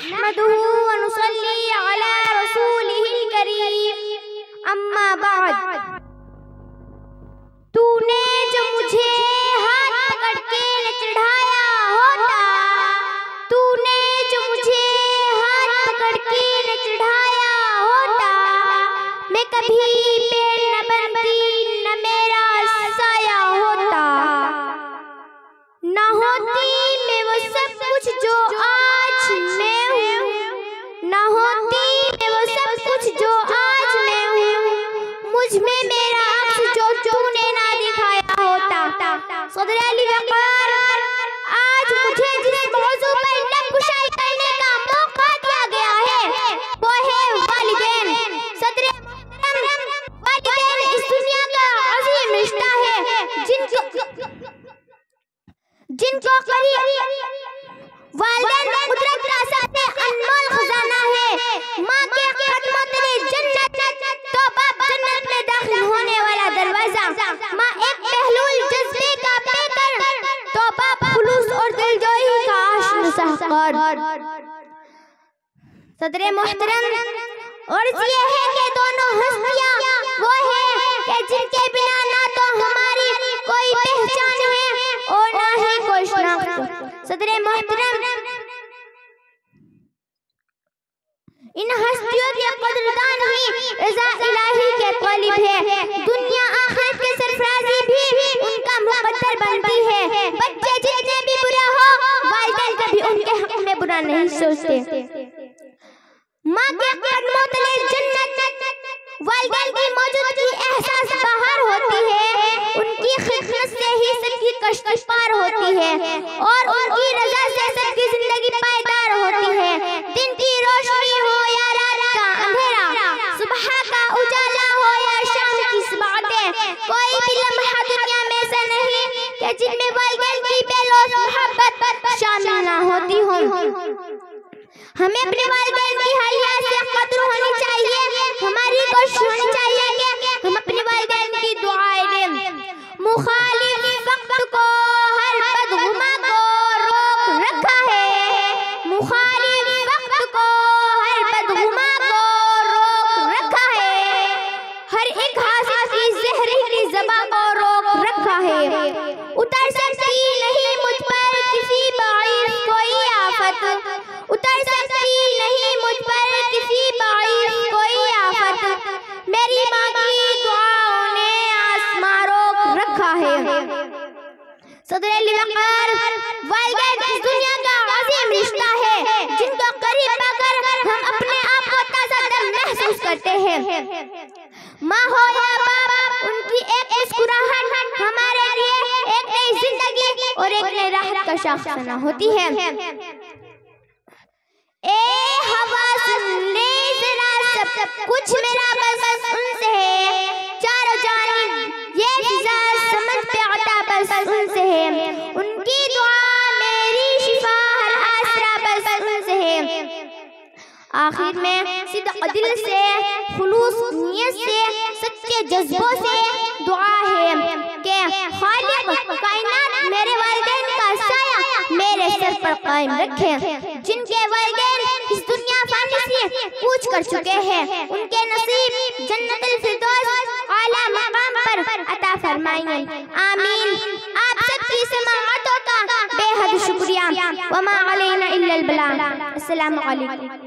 नहमदुहु व नुसल्ली अला रसूलिहिल करीम, अम्मा बाद। तूने जो मुझे हाथ पकड़ के न चढ़ाया होता, तूने जो मुझे हाथ पकड़ के न चढ़ाया होता, मैं कभी पेड़ न बनती न मेरा साया होता। न होती मैं वो सब कुछ जो आज मैं हूँ, न होती मैं वो सब कुछ जो आज मैं हूँ, मुझ में मेरा अक्स जो तूने ना दिखाया होता। सदर अली वक़ार, आज मुझे जिस मौजू पर नक्शाई करने का मौका दिया गया है वो है वालिदैन। सदर वालिदैन इस दुनिया का अजीम रिश्ता है, जिनको वालिदैन कुदरत का सबसे अनमोल खजाना है। माँ के कदमों तले जन्नत, तो बाप जन्नत में दाखिल होने वाला दरवाजा। माँ एक बहलूल जज्बे का पेकर, तो बाप खुलूस और दिलजोई का आशिक़ साहक़ार। सदर मोहतरम, और ये है कि दोनों हस्तियाँ वो है कि जिनके बिना ना तो हमारी कोई पहचान है और ना ही कोई शनाख्त। सदर मोहतरम, इन हस्तियों के कदरदान ही रज़ा इलाही के तालिब है। दुनिया आखिरत के सरफराजी भी उनका मुक़द्दर बनती है। बच्चे जितने भी बुरा हो, वालिदैन कभी उनके हक़ में बुरा नहीं सोचते। माँ के कदमों तले जन्नत, वालिदैन की मौजूदगी एहसास बाहर होती है। उनकी खिदमत से ही सबकी कश्श पार होती है और उनकी रज़ा से सबकी जिंदगी पायदार होती है। दिन की रोशनी हो या रात का अंधेरा, सुबह का उजाला हो या शाम की सुबह, कोई भी लम्हा दुनिया में ऐसा नहीं कि जिनमें वालिदैन की बेलौस मोहब्बत शामिल ना होती हो। हमें अपने वालिदैन की हर लिहाज से कदर होनी चाहिए। हमारी कोशिश होनी चाहिए कि हम अपने वालिदैन की दुआएं लें। मुखालिफ वक्त को हर बदगुमा को रोक रखा है, मुखालिफ वक्त को हर बदगुमा को रोक रखा है, हर एक हासिद की ज़हरीली ज़बां को रोक रखा है। उतर सकती नहीं मुझ पर किसी बाइस कोई आफत, उतर सकती नहीं मुझ पर किसी बाइस कोई आफत, मेरी माँ की दुआओं ने आसमां रोक रखा है। सदर अली वक़ार, वालिदैन इस दुनिया का अजीम रिश्ता है, जिनको करीब पाकर हम अपने आप को ताज़ा दम महसूस करते हैं। माँ हो या बाप, उनकी एक मुस्कुराहट हमारे लिए एक नई जिंदगी और एक नई राहत का शाखना होती है। ए हवा सुन ले जरा, सब कुछ मेरा बस उनसे है, चारों जानिब ये फिजा समझ पे आता बस उनसे है, उनकी दुआ मेरी शिफा हर आसरा बस उनसे है। आखिर में सिद्क़ दिल से, खुलूस नियत से, सच्चे जज्बों से दुआ है कि खालिक कायनात मेरे वालिदैन का साया मेरे सर पर कायम रखे। जिनके वालिदैन इस दुनिया फानी से कूच कर चुके हैं, उनके नसीब जन्नतुल फिरदौस आला मकाम पर अता फरमाइए। आमीन। आप सबकी समाअतों का बेहद शुक्रिया। वमा अलैना इल्लल बलाग। अस्सलामु अलैकुम।